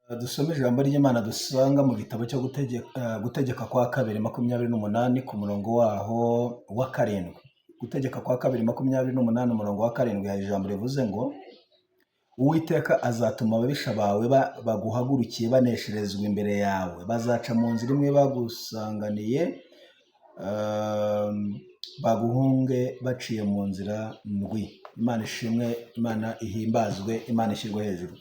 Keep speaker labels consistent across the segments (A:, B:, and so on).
A: Dusome ijambo ry'Imana dusanga mu gitabo cyo gutegeka kwa kabiri 28 ku murongo waho wa 7. Gutegeka kwa kabiri 28 umurongo wa 7 hari ijambo rivuze ngo Uwiteka azatuma ababisha bawe baguhagurukiye banesherezwa imbere yawe, bazaca mu nzira imwe bagusanganiye, baguhunge baciye mu nzira ndwi. Imana ishimwe, Imana ihimbazwe, Imana ishyirwe hejuru.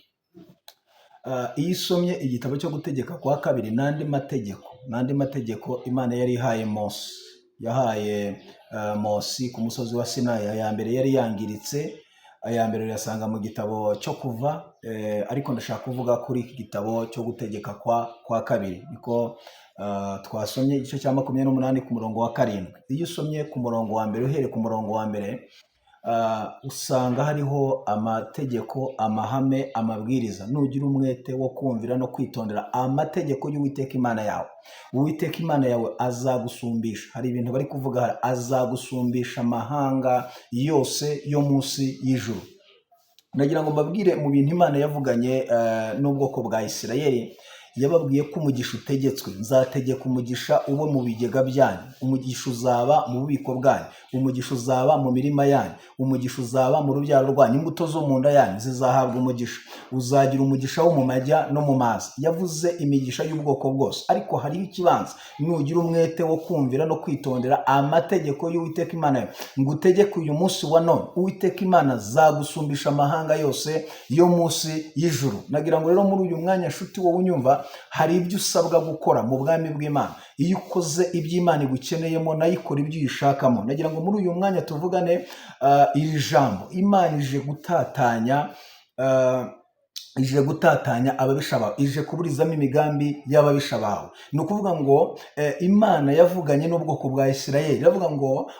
A: Iyo usomye igitabo cyo gutegeka kwa kabiri n'andi mategeko Imana yari ihaye Mose, yahaye Mose ku musozi wa Sinayi. Aya mbere yari yangiritse, aya mbere uyasanga mu gitabo cyo kuva, ariko ndashaka kuvuga kuri iki gitabo cyo gutegeka kwa kabiri. Niko twasomye igice cya 28 ku murongo wa 7. Iyo usomye ku murongo wa mbere, uhere ku murongo wa mbere, usanga hariho amategeko, amahame, amabwiriza. Nugira umwete wo kumvira no kwitondera amategeko y'Uwiteka Imana yawe, Uwiteka Imana yawe azagusumbisha. Hari ibintu bari kuvuga hari, azagusumbisha amahanga yose yo munsi y'ijuru. Nagira ngo mbabwire mu bintu Imana yavuganye n'ubwoko bwa Isirayeli. Yababwiye ko umugisha utegetswe, nzategeka umugisha uwo mu bigega byanyu, umugisha uzaba mu bubiko bwanyu, umugisha uzaba mu mirima yanyu, umugisha uzaba mu rubyaro rwanyu, imbuto zo mu nda yanyu zizahabwa umugisha, uzagira umugisha wo mu majya no mu mazi. Yavuze imigisha y'ubwoko bwose, ariko hariho ikibanza. Nugira umwete wo kumvira no kwitondera amategeko y'Uwiteka Imana yawe, ngutegeke uyu munsi wa none, Uwiteka Imana zagusumbisha amahanga yose yo munsi y'ijuru. Nagira ngo rero muri uyu mwanya nshuti wowe unyumva, hari ibyo usabwa gukora mu bwami bw'Imana. Iyo ukoze ibyo Imana igukeneyemo, nayo ikora ibyo uyishakamo. Nagira ngo muri uyu mwanya tuvugane iri jambo. Imana ije gutatanya ababisha bawe, ije kuburizamo imigambi y'ababisha bawe. Ni ukuvuga ngo Imana yavuganye n'ubwoko bwa Isirayeli, iravuga ngo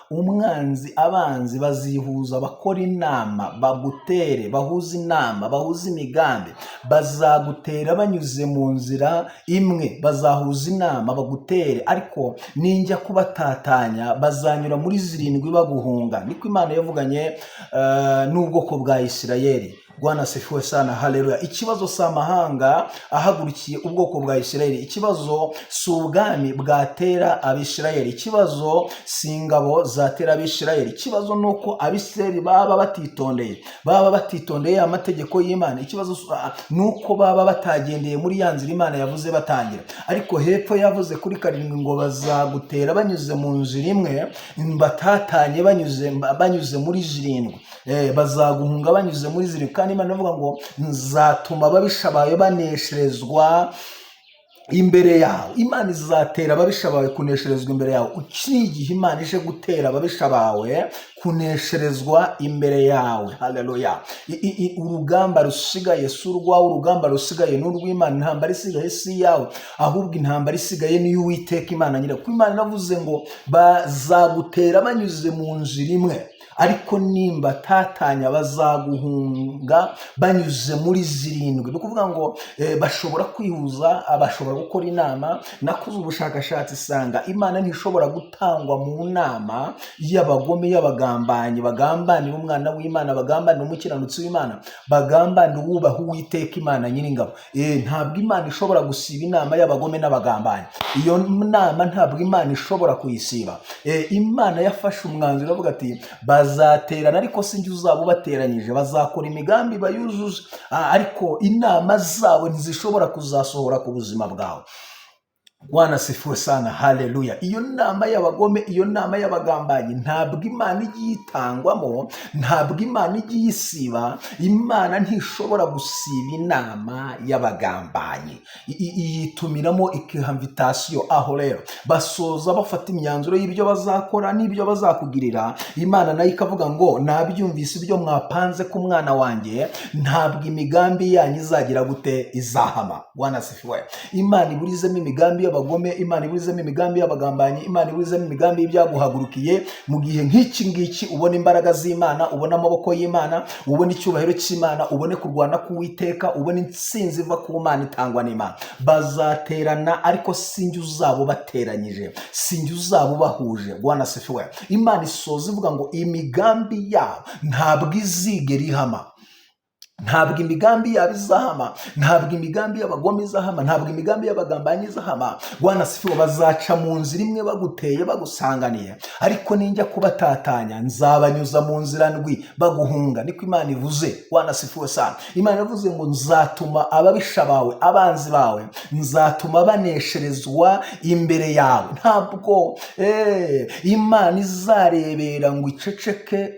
A: abanzi bazihuza, bakora inama, bagutere, bahuza inama, bahuza imigambi, bazagutera banyuze mu nzira imwe, bazahuza inama bagutere, ariko ninjya kubatatanya bazanyura muri zirindwi baguhunga. Niko Imana yavuganye n'ubwoko bwa Isirayeli. Bwana sifiwe sana, haleluya. Ikibazo si amahanga ahagurukiye ubwoko bwa Isirayeli, ikibazo si ubwami bwatera Abisirayeli, ikibazo si ingabo zatera Abisirayeli, ikibazo nuko Abisirayeli baba batitondeye amategeko y'Imana, ikibazo nuko baba batagendeye muri ya nzira Imana yavuze batangira. Ariko hepfo yavuze kuri 7 ngo bazagutera banyuze mu nzira imwe, batatanye banyuze muri zirindwi, bazaguhunga banyuze muri zirindwi. Kandi Imana ivuga ngo nzatuma ababisha bawe banesherezwa imbere yawe. Imana izatera ababisha bawe kunesherezwa imbere yawe. Ukiri igihe Imana ije gutera ababisha bawe kunesherezwa imbere yawe. Haleluya. Urugamba rusigaye si urwawe, urugamba rusigaye ni urw'Imana. Intambara isigaye si yawe, ahubwo intambara isigaye ni y'Uwiteka Imana nyirayo. Kuko Imana iravuze ngo bazagutera banyuze mu nzira imwe, ariko nimba tatanya bazaguhunga banyuze muri zirindwi. Ni ukuvuga ngo bashobora kwihuza, bashobora gukora inama. Nakoze ubushakashatsi sanga Imana ntishobora gutangwa mu nama y'abagome, y'abagambanyi, bagambanira umwana w'Imana, bagambanira umukiranutsi w'Imana, bagambanira uwubaha Uwiteka Imana nyiringabo. Ntabwo Imana ishobora gusiba inama y'abagome n'abagambanyi. Iyo nama ntabwo Imana ishobora kuyisiba. Imana yafashe umwanzuro avuga ati bazaterana, ariko sinjye uzaba ubateranyije, bazakora imigambi bayuzuze, ariko inama zabo ntizishobora kuzasohora ku buzima bwawe. Bwana sifiwe sana, haleluya. Iyo nama y'abagome, iyo nama y'abagambanyi ntabwo Imana igitangwamo, ntabwo Imana igisiba. Imana ntishobora gusiba inama y'abagambanyi, iyitumiramo ikihamvitasiyo. Aho rero basoza bafata imyanzuro y'ibyo bazakora n'ibyo bazakugirira. Imana nayo ikavuga ngo nabyumvise ibyo mwapanze ku mwana wanjye, ntabwo imigambi yanyu izagira gute, izahama. Bwana sifiwe. Imana iburizemo imigambi y'abagome, Imana iburizemo imigambi y'abagambanyi, Imana iburizemo imigambi y'ibyaguhagurukiye. Mu gihe nk'iki ngiki ubona imbaraga z'Imana, ubona amaboko y'Imana, ubona icyubahiro cy'Imana, ubone kurwana k'Uwiteka, ubona intsinzi iva ku Mana itangwa n'Imana. Bazaterana, ariko sinjye uzaba ubateranyije, sinjye uzaba ubahuje. Bwana sifiwe. Imana isoza ivuga ngo imigambi yabo ntabwo izigera ihama. ntabwo imigambi yabo izahama, ntabwo imigambi y'abagome izahama, ntabwo imigambi y'abagambanyi izahama. Bwana sifiwe. Bazaca mu nzira imwe baguteye bagusanganiye, ariko ninjya kubatatanya nzabanyuza mu nzira ndwi baguhunga. Niko Imana ivuze. Bwana sifiwe sana. Imana yavuze ngo nzatuma ababisha bawe, abanzi bawe, nzatuma banesherezwa imbere yawe. Ntabwo Imana izarebera ngo iceceke.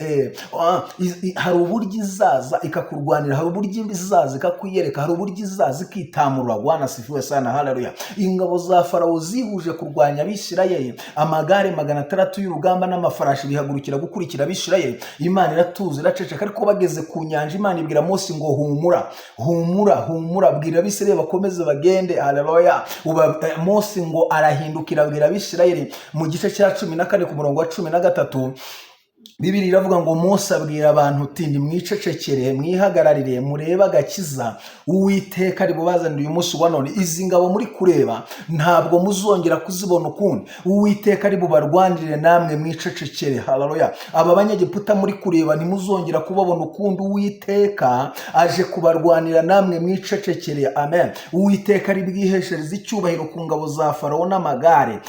A: Hari uburyo izaza ikakurwanira, hari uburyo izaza ikakwiyereka, hari uburyo izaza ikitamurura. Bwana sifiwe sana. Haleluya. Ingabo za Farawo zihuje kurwanya Abisirayeli, amagare 600 y'urugamba n'amafarashi bihagurukira gukurikira Abisirayeli. Imana iratuza iraceceka, ariko bageze ku nyanja Imana ibwira Mose ngo humura, humura, humura, bwira Abisirayeli bakomeze bagende. Haleluya. Mose ngo arahindukira abwira Abisirayeli mu gice cya 14 ku murongo wa 13. Bibiri iravuga ngo Mose abwira abantu uti nimwicecekere, mwihagararire, murebe agakiza Uwiteka ari bubazanire uyu munsi wa none. Izi ngabo muri kureba ntabwo muzongera kuzibona ukundi. Uwiteka ari bubarwanirire, namwe mwicecekere. Haleluya. Aba banyegiputa muri kureba ntimuzongera kubabona ukundi. Uwiteka aje kubarwanira, namwe mwicecekere. Amen. Uwiteka ari bwiheshereze icyubahiro ku ngabo za Farawo n'amagare.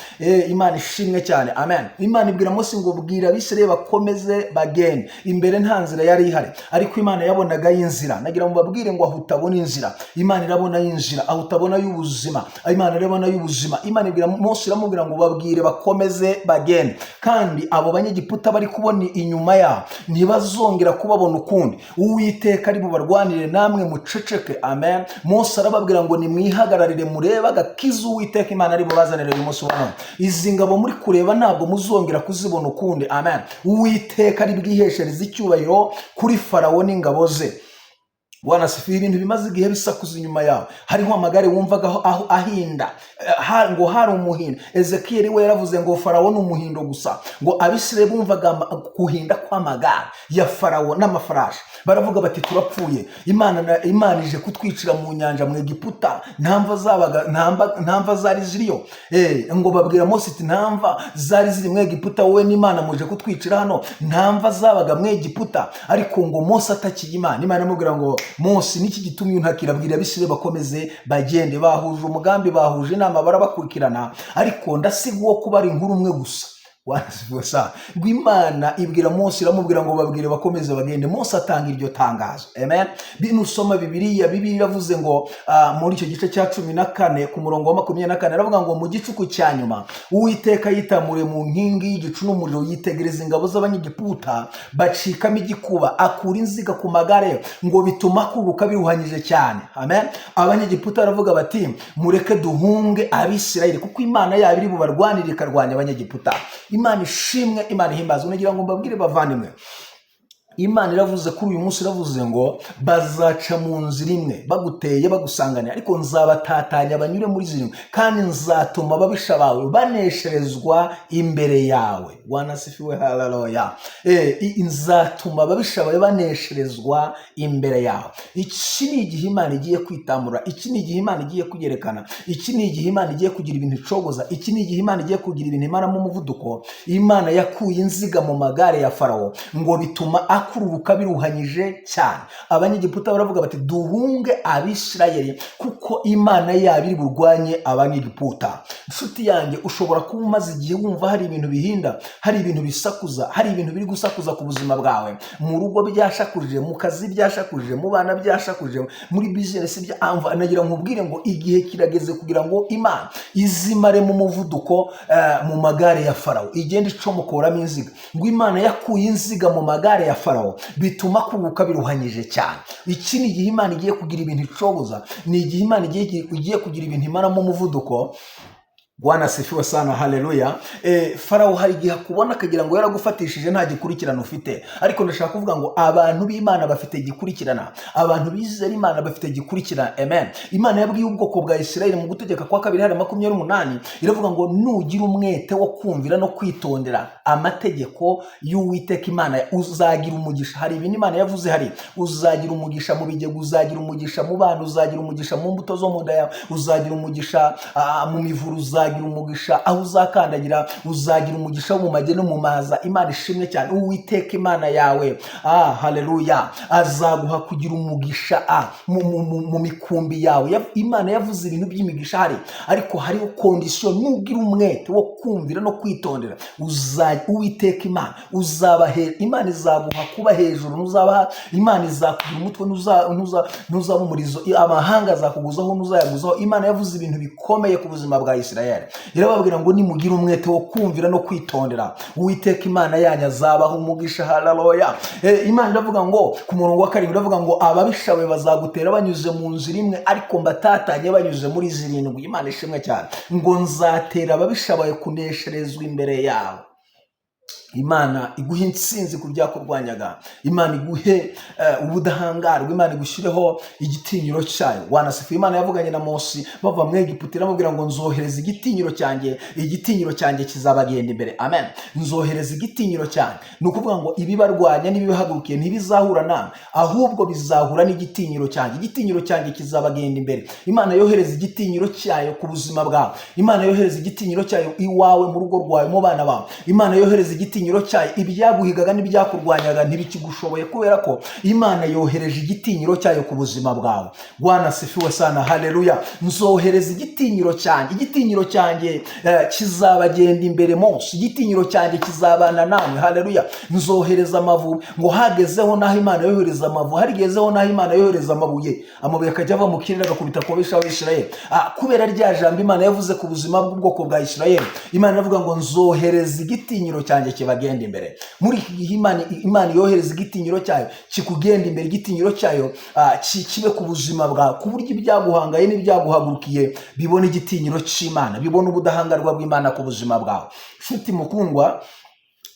A: Imana ishimwe cyane. Amen. Imana ibwira Mose ngo bwira Abisirayeli bakomeze bagende. Imbere nta nzira yari ihari, ariko Imana yabonaga y'inzira. Nagira mubabwire ngo aho utabona inzira, Imana irabona y'inzira. Aho utabona y'ubuzima, Imana irabona y'ubuzima. Imana ibwira Mose, iramubwira ngo babwire bakomeze bagende, kandi abo banyegiputa bari kubona inyuma yabo ntibazongera kubabona ukundi. Uwiteka ari bubarwanire, namwe muceceke. Amen. Mose arababwira ngo nimwihagararire, murebe agakiza Uwiteka Imana ari bubazanire uyu munsi wa none. Izi ngabo muri kureba ntabwo muzongera kuzibona ukundi. Amen. Uwiteka ari bwiheshereze icyubahiro kuri Farawo n'ingabo ze. Bwana sifiwe. Ibintu bimaze igihe bisakuza inyuma yawe. Hariho amagare wumvaga aho ahinda, ngo hari umuhindo. Ezekiyeli we yaravuze ngo Farawo ni umuhindo gusa, ngo Abisirayeli bumvaga kuhinda kw'amagare ya Farawo n'amafarashi. Baravuga bati turapfuye, Imana ije kutwicira mu nyanja mu Egiputa. Ntamva zari ziriyo. Ngo babwira Mose ati ntamva zari ziri mu Egiputa, wowe n'Imana muje kutwicira hano. Ntamva zabaga mu Egiputa. Ariko ngo Mose atakiye Imana, Imana imubwira ngo Mose niki gitumye untakira, bwira Abisirayeli bakomeze bagende. Bahuje umugambi, bahuje inama, barabakurikirana, ariko ndasiga uwo kuba ari inkuru umwe gusa. Imana ibwira Mose, iramubwira ngo babwire bakomeze bagende. Mose atanga iryo tangazo. Amen. Binusoma Bibiliya iravuze ngo muri icyo gice cya 14 ku murongo wa 24 aravuga ngo mu gicuku cya nyuma Uwiteka yitamure mu nkingi y'igicu n'umuriro, yitegereza ingabo z'abanyegiputa bacikamo igikuba, akura inziga ku magare, ngo bituma kuruka biruhanyije cyane. Amen. Abanyegiputa baravuga bati mureke duhunge Abisirayeli, kuko Imana yabo iri bubarwanire ikarwanya abanyegiputa. Imana ishimwe, Imana ihimbazwe. Nagira ngo mbabwire bavandimwe, Imana iravuze kuri uyu munsi, iravuze ngo bazaca mu nzira imwe baguteye bagusanganira, ariko nzabatatanya banyure muri zimwe, kandi nzatuma ababisha bawe banesherezwa imbere yawe. Bwana sifiwe. Haleluya. Nzatuma ababisha bawe banesherezwa imbere yawe. Iki ni igihe Imana igiye kwitamura, iki ni igihe Imana igiye kugerekana, iki ni igihe Imana igiye kugira ibintu icogoza, iki ni igihe Imana igiye kugira ibintu imaramo umuvuduko. Imana yakuye inziga mu magare ya Farawo, ngo bituma akururuka biruhanyije cyane. Abanyegiputa baravuga bati duhunge Abisirayeli, kuko Imana yabo iri burwanye abanyegiputa. Nshuti yanjye, ushobora kuba umaze igihe wumva hari ibintu bihinda, hari ibintu bisakuza, hari ibintu biri gusakuza ku buzima bwawe. Mu rugo byashakuje, mu kazi byashakuje, mu bana byashakuje, muri business byamva. Nagira nkubwire ngo igihe kirageze kugira ngo Imana izimare mu muvuduko mu magare ya Farawo, igenda icomokoramo inziga. Ngo Imana yakuye inziga mu magare ya Farawo, bituma kuruka biruhanyije cyane. Iki ni igihe Imana igiye kugira ibintu icogoza, ni igihe Imana igiye kugira ibintu imaramo umuvuduko. Bwana sifiwe sana. Haleluya. Farawo hari igihe akubona akagira ngo yaragufatishije nta gikurikirana ufite, ariko ndashaka kuvuga ngo abantu b'Imana bafite gikurikirana, abantu bizera Imana bafite gikurikirana. Amen. Imana yabwiye ubwoko bwa Isirayeli mu gutegeka kwa 2:28 iravuga ngo nugira umwete wo kumvira no kwitondera amategeko y'Uwiteka Imana uzagira umugisha. Hari ibintu Imana yavuze, hari uzagira umugisha mu bigega, uzagira umugisha mu bana, uzagira umugisha mu mbuto zo mu nda yawe, uzagira umugisha mu mivuru, uzagira umugisha aho uzakandagira, uzagira umugisha wo mu majye no mu maza. Imana ishimwe cyane. Uwiteka Imana yawe, haleluya, azaguha kugira umugisha mu mikumbi yawe. Imana yavuze ibintu by'imigisha hari, ariko hariho kondisiyo. Nugira umwete wo kumvira no kwitondera, Uwiteka Imana Imana izaguha kuba hejuru. Imana izakugira umutwe, ntuzaba umurizo. Amahanga azakuguzaho, ntuzayaguzaho. Imana yavuze ibintu bikomeye ku buzima bwa Isirayeli. Irababwira ngo nimugire umwete wo kumvira no kwitondera, Uwiteka Imana yanyu azabaha umugisha. Haleluya. Imana iravuga ngo ku murongo wa 7, iravuga ngo ababisha bawe bazagutera banyuze mu nzira imwe, ariko mbatatanye banyuze muri zirindwi. Imana ishimwe cyane. Ngo nzatera ababisha bawe kunesherezwa imbere yawe. Imana iguhe intsinzi ku byakurwanyaga. Imana iguhe ubudahangarwa. Imana igushireho igitinyiro cyayo. Wanasifu. Imana yavuganye na Mose bava mu Egiputa, iramubwira ngo nzohereza igitinyiro cyanjye kizabagenda imbere. Amen. Nzohereza igitinyiro cyanjye. Ni ukuvuga ngo ibibarwanya n'ibibahagurukiye ntibizahura namwe, ahubwo bizahura n'igitinyiro cyanjye. Igitinyiro cyanjye kizabagenda imbere. Imana yohereza igitinyiro cyayo ku buzima bwawe. Imana yohereza igitinyiro cyayo iwawe, mu rugo rwawe, mu bana bawe. Imana yohereza igitinyiro cyayo. Ibyaguhigaga n'ibyakurwanyaga ntibikigushoboye, kubera ko Imana yohereje igitinyiro cyayo ku buzima bwawe. Bwana sifiwe sana. Haleluya. Nzohereza igitinyiro cyanjye. Igitinyiro cyanjye kizabagenda imbere Mose. Igitinyiro cyanjye kizabana namwe. Haleluya. Nzohereza amavubi. Ngo hagezeho naho Imana yohereza amavubi, harigezeho naho Imana yohereza amabuye akajya ava mu kirere agakubita ku babisha b'Isirayeli. Kubera rya jambo Imana yavuze ku buzima bw'ubwoko bwa Isirayeli, Imana iravuga ngo nzohereza igitinyiro cyanjye kibagenda imbere. Muri iki gihe Imana yohereza igitinyiro cyayo kikugenda imbere. Igitinyiro cyayo kibe ku buzima bwawe, ku buryo ibyaguhangaye n'ibyaguhagurukiye bibona igitinyiro cy'Imana, bibona ubudahangarwa bw'Imana ku buzima bwawe. Nshuti mukundwa,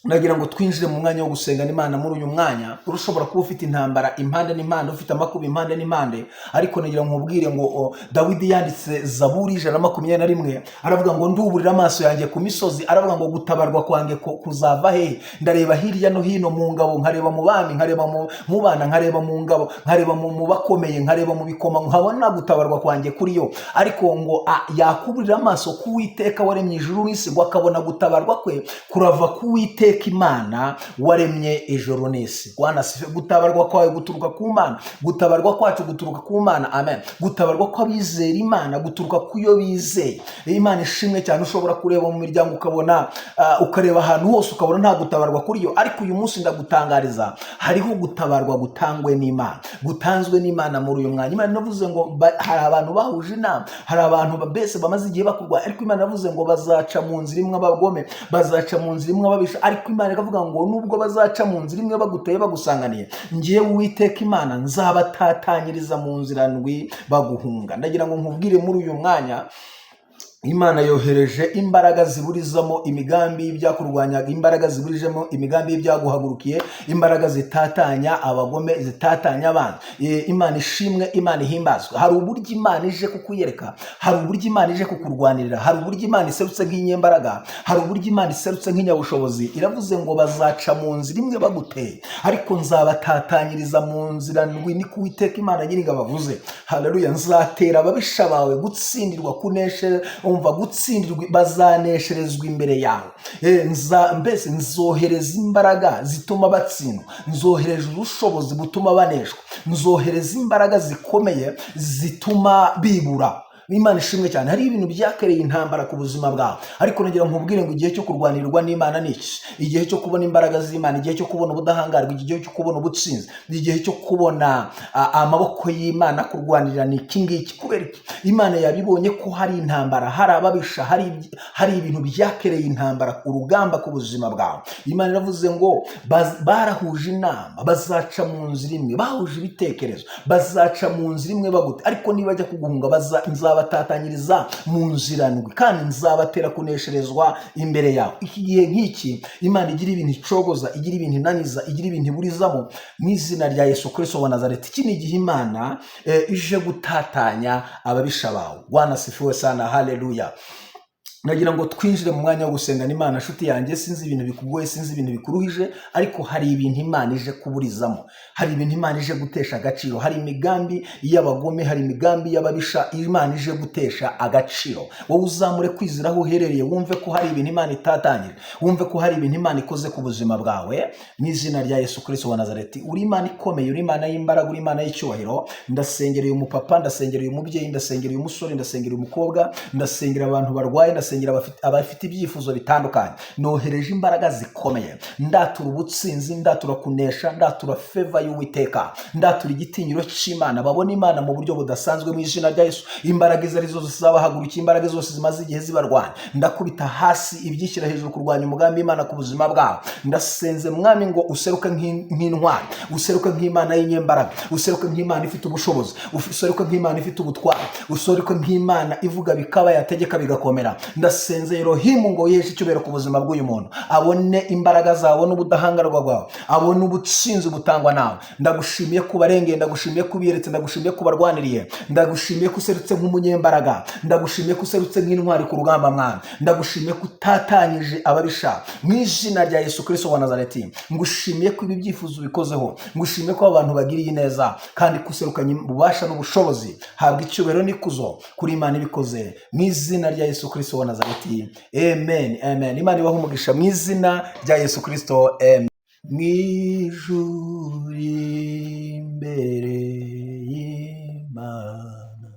A: ndagira ngo twinjire mu mwanya wo gusenga n'Imana. Muri uyu mwanya urushobora kuba ufite intambara impande n'impande, ufite amakuba impande n'impande, ariko nagira ngo nkubwire ngo Dawidi yanditse Zaburi 121 aravuga ngo nduburira amaso yanjye ku misozi. Aravuga ngo gutabarwa kwanjye kuzava he? Ndareba hirya no hino mu ngabo, nkareba mu bami, nkareba mu bana, nkareba mu ngabo, nkareba mu bakomeye, nkareba mu bikoma, nkabona gutabarwa kwanjye kuri yo. Ariko ngo yakuburira amaso ku Uwiteka waremye ijuru n'isi, ngo akabona gutabarwa kwe kurava ku Uwiteka Imana waremye ijoro n'isi. Bwana sife. Gutabarwa kwawe guturuka ku Mana, gutabarwa kwacu guturuka ku Mana. Amen. Gutabarwa kw'abizera Imana guturuka ku yo bizeye. Imana ishimwe cyane. Ushobora kureba mu miryango ukabona, ukareba ahantu hose ukabona nta gutabarwa kuri yo, ariko uyu munsi ndagutangariza hariho gutabarwa gutangwe n'Imana, gutanzwe n'Imana muri uyu mwanya. Imana inavuze ngo hari abantu bahuje inama, hari abantu bese bamaze igihe bakurwaye, ariko Imana inavuze ngo bazaca mu nzira imwe abagome, bazaca mu nzira imwe ababisha. Ariko Imana ikavuga ngo nubwo bazaca mu nzira imwe baguteye bagusanganiye, ngiye Uwiteka Imana nzabatatanyiriza mu nzira ndwi baguhunga. Ndagira ngo nkubwire muri uyu mwanya, Imana yohereje imbaraga ziburizamo imigambi y'ibyakurwanyaga, imbaraga ziburijemo imigambi y'ibyaguhagurukiye, imbaraga zitatanya abagome, zitatanya abana. Imana ishimwe, Imana ihimbazwe. Hari uburyo Imana ije kukuyereka, hari uburyo Imana ije kukurwanirira, hari uburyo Imana iserutse nk'inyembaraga, hari uburyo Imana iserutse nk'inyabushobozi. Iravuze ngo bazaca mu nzira imwe baguteye, ariko nzabatatanyiriza mu nzira ndwi, ni Uwiteka Imana nyir'ingabo avuze. Haleluya. Nzatera ababisha bawe gutsindirwa, gutsindirwa, bazanesherezwa imbere yawe. Mbese nzohereza imbaraga zituma batsindwa, nzohereza ubushobozi butuma baneshwa, nzohereza imbaraga zikomeye zituma bibura. Imana ishimwe cyane. Hari ibintu byakereye intambara ku buzima bwawe, ariko nagira nkubwire ngo igihe cyo kurwanirwa n'Imana ni iki? Igihe cyo kubona imbaraga z'Imana, igihe cyo kubona ubudahangarwa, igihe cyo kubona ubutsinzi, igihe cyo kubona amaboko y'Imana kurwanirira ni iki ngiki. Kubera iki? Imana yabibonye ko hari intambara, hari ababisha, hari ibintu byakereye intambara, urugamba ku buzima bwawe. Imana iravuze ngo barahuje inama, bazaca mu nzira imwe, bahuje ibitekerezo, bazaca mu nzira imwe bagute, ariko nibajya kuguhunga nzabatatanyiriza mu nzira ndwi, kandi nzabatera kunesherezwa imbere yawe. Iki gihe nk'iki Imana igira ibintu icogoza, igira ibintu inaniza, igira ibintu iburizamo mu izina rya Yesu Kristo wa Nazareti. Iki ni igihe Imana ije gutatanya ababisha bawe. Bwana sifiwe sana. Haleluya. nagira ngo twinjire mu mwanya wo gusengana Imana. Nshuti yanjye, sinzi ibintu bikugoye, sinzi ibintu bikuruhije, ariko hari ibintu Imana ije kuburizamo, hari ibintu Imana ije gutesha agaciro, hari imigambi y'abagome, hari imigambi y'ababisha Imana ije gutesha agaciro. Wowe uzamure kwizera aho uherereye, wumve ko hari ibintu Imana itatangije, wumve ko hari ibintu Imana ikoze ku buzima bwawe, mu izina rya Yesu Kristo wa Nazareti. Uri Imana ikomeye, uri Imana y'imbaraga, uri Imana y'icyubahiro. Ndasengereye umupapa, ndasengereye umubyeyi, ndasengereye umusore, ndasengereye umukobwa, ndasengera abantu barwaye, ndasengera abafite ibyifuzo bitandukanye. Nohereje imbaraga zikomeye, ndatura ubutsinzi, ndatura kunesha, ndatura feva y'Uwiteka, ndatura igitinyiro cy'Imana. Babona Imana mu buryo budasanzwe mu izina rya Yesu. Imbaraga izo arizo zose zabahagurukiye, imbaraga zose zimaze igihe zibarwanya, ndakubita hasi ibyishyira hejuru kurwanya umugambi w'Imana ku buzima bwabo. Ndasenze Mwami ngo useruke nk'intwari, useruke nk'Imana y'inyembaraga, useruke nk'Imana ifite ubushobozi, useruke nk'Imana ifite ubutwari, useruke nk'Imana ivuga bikaba, yategeka bigakomera. Ndasenze Elohimu ngo yeshe icyubahiro ku buzima bw'uyu muntu, abone imbaraga zawe, abone ubudahangarwa bwawe, abone ubutsinzi butangwa nawe. Ndagushimiye kubarengeye, ndagushimiye kubiyeretse, ndagushimiye kubarwaniriye, ndagushimiye kuserutse nk'umunyembaraga, ndagushimiye kuserutse nk'intwari ku rugamba Mwana, ndagushimiye kutatanyije ababisha mu izina rya Yesu Kristo wa Nazareti. Ngushimiye ko ibi byifuzo bikozeho, ngushimiye ko abantu bagiriye neza, kandi kuserukanye ububasha n'ubushobozi. Habwa icyubahiro n'ikuzo kuri Imana ibikoze mu izina rya Yesu Kristo wa Nazareti. Amen, amen. Imana ibahe umugisha mu izina rya Yesu Kristo. Amen. Mwijuru imbere y'Imana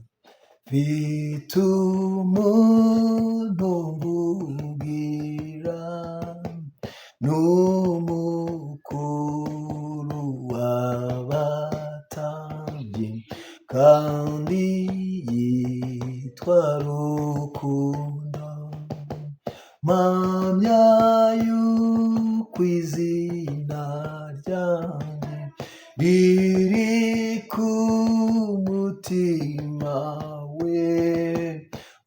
A: mfite umuntu mbubwira, n'umukuru w'abatambyi, kandi yitwa Rukundo. Mpamya yuko izina ryanjye riri ku mutima we,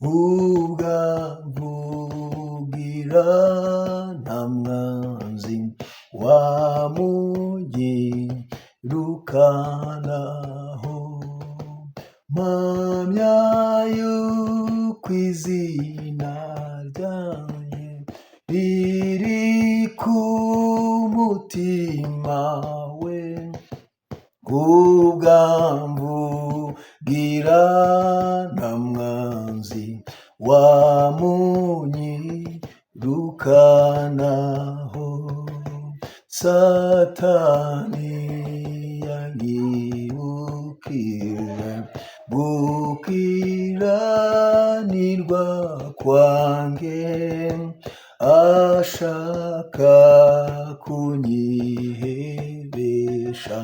A: ubwamvugira nta mwanzi wamugirukanaho. Mpamya yuko izina ryanjye riri ku mutima we, ubwamvugira nta mwanzi wamunyirukanaho. Satani yanyibukije gukiranirwa kwanjye, ashaka kunyihebesha,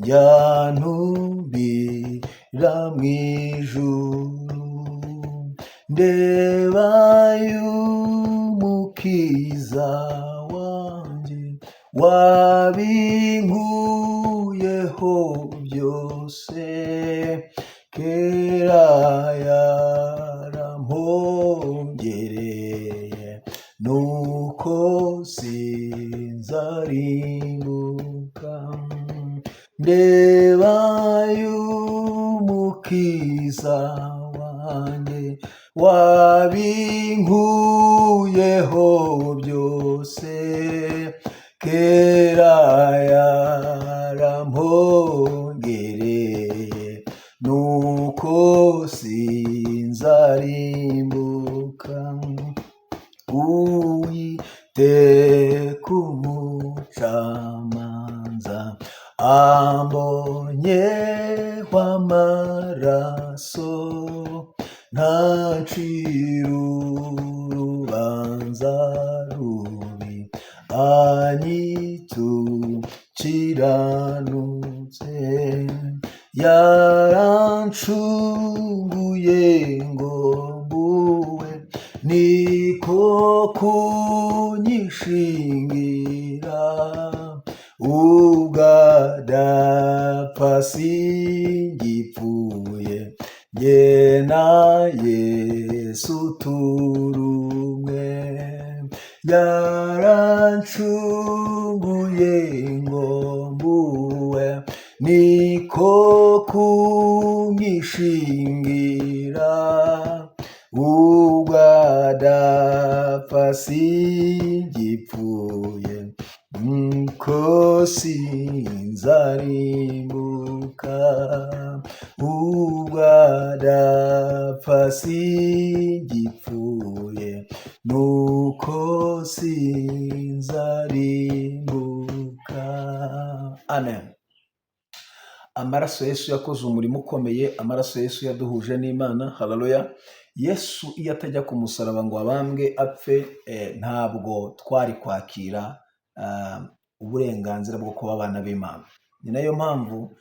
A: yantumbira mu ijuru. Ndeba y'umukiza wanjye, wabinkuyeho byose, kera yarampongereye, nuko sinzarimbuka. Ndeba y'umukiza wanjye, wabinkuyeho byose, kera yarampongereye, nuko sinzarimbuka. Uwiteka umucamanza ambonyeho amaraso, ntancira urubanza rubi, anyitukiranutse. Yarancunguye ngo mbuwe, niko kunyishingira, ubwadapfa singipfuye, jye na Yesu turumwe. Yarancunguye ngo mbuwe, niko kunyishingira, ubwadapfa adapfa singipfuye, nuko sinzarimbuka. Ubwo adapfa singipfuye, nuko sinzarimbuka. Amen. Amaraso Yesu yakoze umurimo ukomeye, amaraso Yesu yaduhuje n'Imana. Haleluya. Yesu iyo atajya ku musaraba ngo abambwe apfe, ntabwo twari kwakira uburenganzira bwo kuba abana b'Imana. Ni nayo mpamvu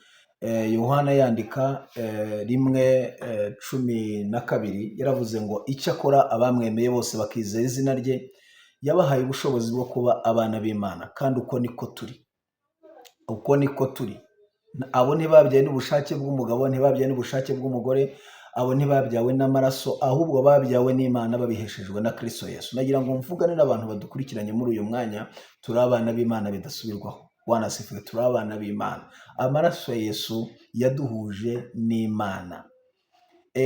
A: Yohana yandika 1:12 yaravuze ngo icyakora abamwemeye bose bakizera izina rye yabahaye ubushobozi bwo kuba abana b'Imana. Kandi uko niko turi. Abo ntibabyawe n'ubushake bw'umugabo, ntibabyawe n'ubushake bw'umugore, abo ntibabyawe n'amaraso, ahubwo babyawe n'Imana babiheshejwe na Kristo Yesu. Nagira ngo mvugane n'abantu badukurikiranye muri uyu mwanya, turi abana b'Imana bidasubirwaho. Bwana asifiwe, turi abana b'Imana. Amaraso ya Yesu yaduhuje n'Imana.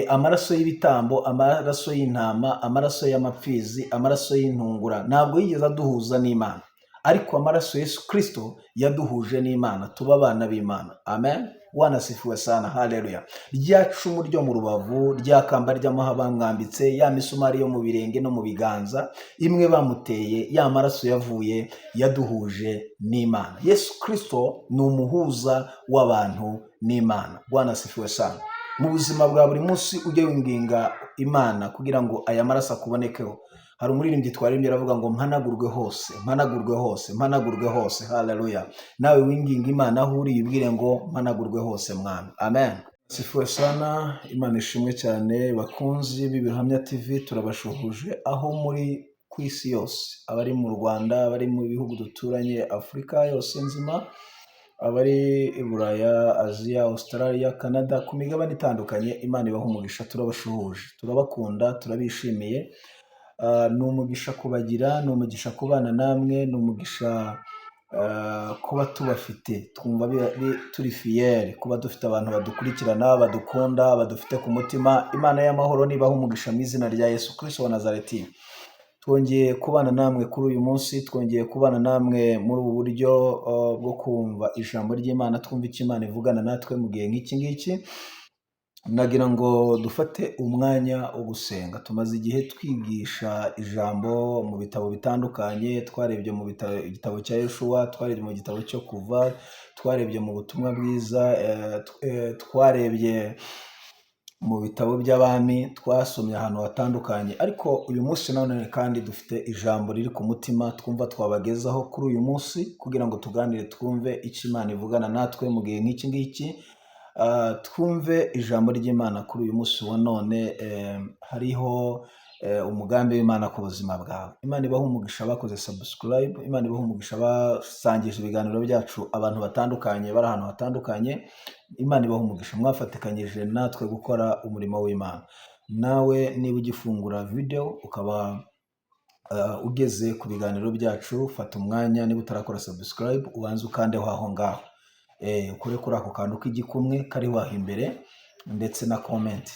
A: Amaraso y'ibitambo, amaraso y'intama, amaraso y'amapfizi, amaraso y'intungura ntabwo yigeze aduhuza n'Imana, ariko amaraso Yesu Kristo yaduhuje n'Imana, tuba abana b'Imana. Amen. Bwana asifiwe sana. Haleluya. Rya cumu ryo mu rubavu, rya kamba ry'amahwa bamwambitse, ya misumari yo mu birenge no mu biganza imwe bamuteye, ya maraso yavuye yaduhuje n'Imana. Yesu Kristo ni umuhuza w'abantu n'Imana. Bwana asifiwe sana. Mu buzima bwa buri munsi ujye winginga Imana kugira ngo aya maraso akubonekeho. Hari umuririmbyi twaririmbye aravuga ngo mpanagurwe hose, mpanagurwe hose, mpanagurwe hose. Haleluya. Nawe winginga Imana aho uri yibwire ngo mpanagurwe hose mwami. Amen. Sifuwe sana. Imana ishimwe cyane. Bakunzi b'Ibihamya TV, turabashuhuje aho muri ku isi yose, abari mu Rwanda, abari mu bihugu duturanye, Afurika yose nzima, abari i Buraya, Aziya, Australia, Canada, ku migabane itandukanye. Imana ibaha umugisha. Turabashuhuje, turabakunda, turabishimiye. Ni umugisha kubagira, ni umugisha kubana namwe, ni umugisha kuba tubafite, twumva turi fiyeri kuba dufite abantu badukurikirana, badukunda, badufite ku mutima. Imana y'amahoro nibaha umugisha mu izina rya Yesu Kristo wa Nazareti. Twongeye kubana namwe kuri uyu munsi, twongeye kubana namwe muri ubu buryo bwo kumva ijambo ry'Imana, twumva icyo Imana ivugana natwe mu gihe nk'iki ngiki. Nagira ngo dufate umwanya wo gusenga. Tumaze igihe twigisha ijambo mu bitabo bitandukanye, twarebye mu gitabo cya Yeshuwa, twarebye mu gitabo cyo Kuva, twarebye mu butumwa bwiza, twarebye mu bitabo by'abami, twasomye ahantu hatandukanye. Ariko uyu munsi none kandi dufite ijambo riri ku mutima twumva twabagezaho kuri uyu munsi kugira ngo tuganire, twumve icyo Imana ivugana natwe mu gihe nk'iki ngiki. Twumve ijambo ry'Imana kuri uyu munsi wa none. Hariho umugambi w'Imana ku buzima bwawe. Imana ibaha umugisha bakoze subscribe, Imana ibaha umugisha basangije ibiganiro byacu abantu batandukanye bari ahantu hatandukanye. Imana ibaha umugisha mwafatikanyije natwe gukora umurimo w'Imana. Nawe niba ugifungura video ukaba ugeze ku biganiro byacu, fata umwanya, niba utarakora subscribe ubanze ukandeho aho ngaho, ukore kuri ako kantu k'igikumwe kari waho imbere, ndetse na comment.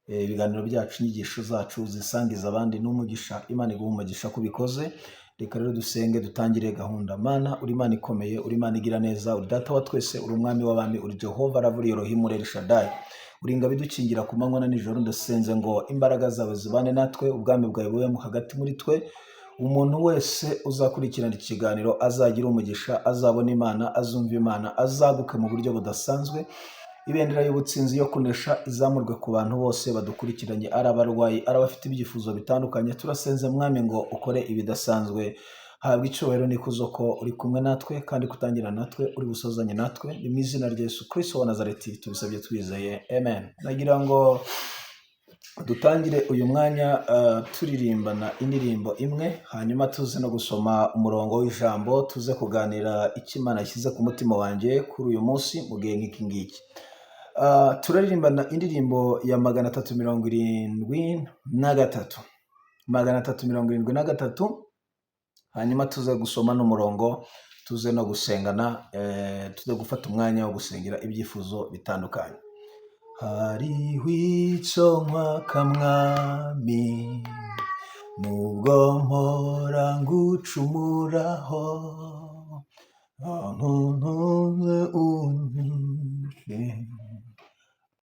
A: Ibiganiro byacu, inyigisho zacu zisangiza abandi n'umugisha. Imana iguha umugisha kubikoze. Reka rero dusenge dutangire gahunda. Mana, uri Imana ikomeye, uri Imana igira neza, uri data wa twese, uri umwami w'abami, uri Jehova Ravuri Elohim El Shaddai, uri ingabo idukingira ku manywa na nijoro. Ndasenze ngo imbaraga zawe zibane natwe, ubwami bwawe bube mu hagati muri twe. Umuntu wese uzakurikirana ikiganiro azagira umugisha, azabona Imana, azumva Imana, azaguke mu buryo budasanzwe. Ibendera y'ubutsinzi yo kunesha izamurwe ku bantu bose badukurikiranye, ari abarwayi, ari abafite ibyifuzo bitandukanye. Turasenze mwami ngo ukore ibidasanzwe. Habwa icyubahiro n'ikuzo ko uri kumwe natwe kandi kutangira natwe, uri busozanye natwe. Ni mu izina rya Yesu Kristo wa Nazareti tubisabye twizeye. Amen. Nagira ngo dutangire uyu mwanya turirimbana indirimbo imwe, hanyuma tuze no gusoma umurongo w'ijambo, tuze kuganira icyo Imana yashyize ku mutima wanjye kuri uyu munsi mu gihe nk'iki ngiki. Turaririmbana indirimbo ya 373, 373, hanyuma tuze gusoma n'umurongo, tuze no gusengana, tuze gufata umwanya wo gusengera ibyifuzo bitandukanye. Hariho icyo nkwaka mwami, ubwo mpora ngucumuraho ntuntuze unyumve